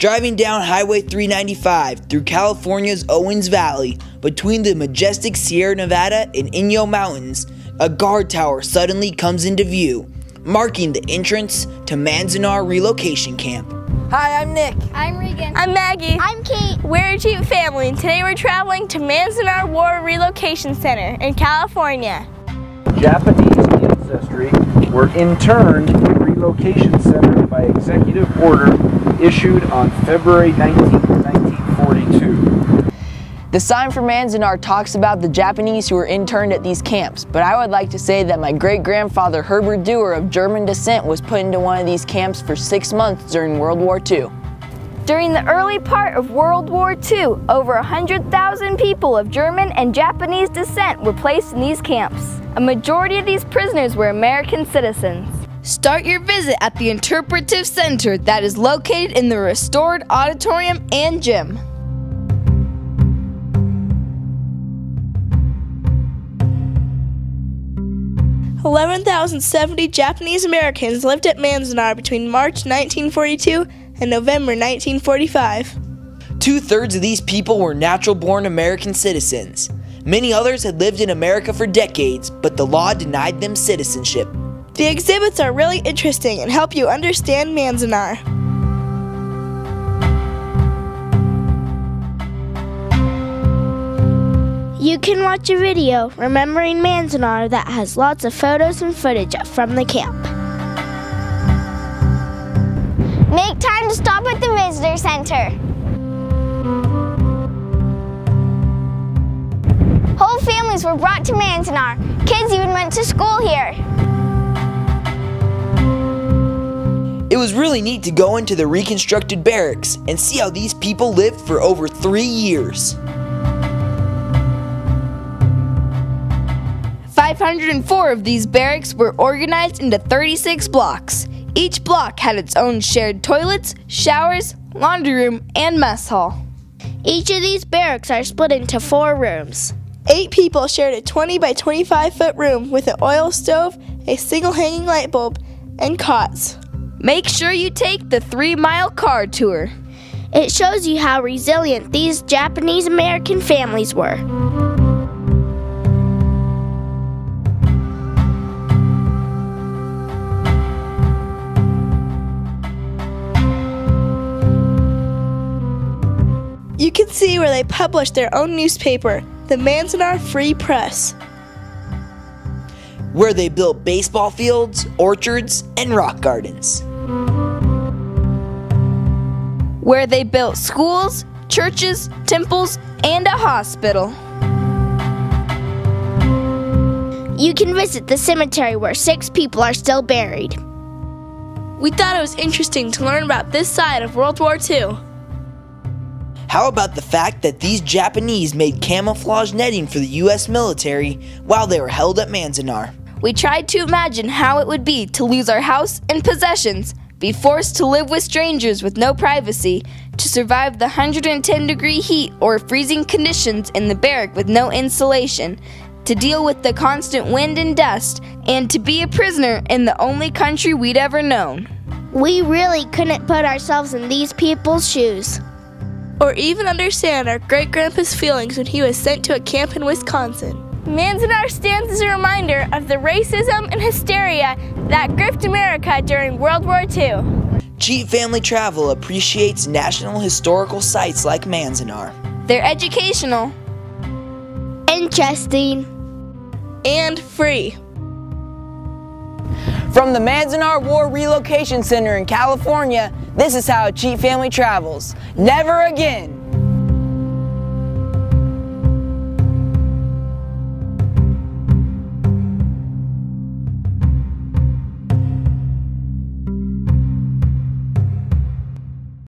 Driving down Highway 395 through California's Owens Valley, between the majestic Sierra Nevada and Inyo Mountains, a guard tower suddenly comes into view, marking the entrance to Manzanar Relocation Camp. Hi, I'm Nick. I'm Regan. I'm Maggie. I'm Kate. We're a Jeep family, and today we're traveling to Manzanar War Relocation Center in California. Japanese ancestry were interned in the relocation center by executive order issued on February 19, 1942. The sign for Manzanar talks about the Japanese who were interned at these camps, but I would like to say that my great-grandfather Herbert Dewar of German descent was put into one of these camps for 6 months during World War II. During the early part of World War II, over 100,000 people of German and Japanese descent were placed in these camps. A majority of these prisoners were American citizens. Start your visit at the Interpretive Center that is located in the restored auditorium and gym. $11,070 Japanese Americans lived at Manzanar between March 1942 and November 1945. 2/3 of these people were natural-born American citizens. Many others had lived in America for decades, but the law denied them citizenship. The exhibits are really interesting and help you understand Manzanar. You can watch a video remembering Manzanar that has lots of photos and footage from the camp. Make time to stop at the visitor center. Whole families were brought to Manzanar. Kids even went to school here. It was really neat to go into the reconstructed barracks and see how these people lived for over 3 years. 504 of these barracks were organized into 36 blocks. Each block had its own shared toilets, showers, laundry room, and mess hall. Each of these barracks are split into 4 rooms. 8 people shared a 20 by 25 foot room with an oil stove, a single hanging light bulb, and cots. Make sure you take the 3-mile car tour. It shows you how resilient these Japanese American families were. You can see where they published their own newspaper, the Manzanar Free Press, where they built baseball fields, orchards, and rock gardens, where they built schools, churches, temples, and a hospital. You can visit the cemetery where 6 people are still buried. We thought it was interesting to learn about this side of World War II. How about the fact that these Japanese made camouflage netting for the U.S. military while they were held at Manzanar? We tried to imagine how it would be to lose our house and possessions, be forced to live with strangers with no privacy, to survive the 110-degree heat or freezing conditions in the barrack with no insulation, to deal with the constant wind and dust, and to be a prisoner in the only country we'd ever known. We really couldn't put ourselves in these people's shoes. Or even understand our great-grandpa's feelings when he was sent to a camp in Wisconsin. Manzanar stands as a reminder of the racism and hysteria that gripped America during World War II. Jeep Family Travel appreciates national historical sites like Manzanar. They're educational, interesting, and free. From the Manzanar War Relocation Center in California, this is how Jeep Family travels. Never again!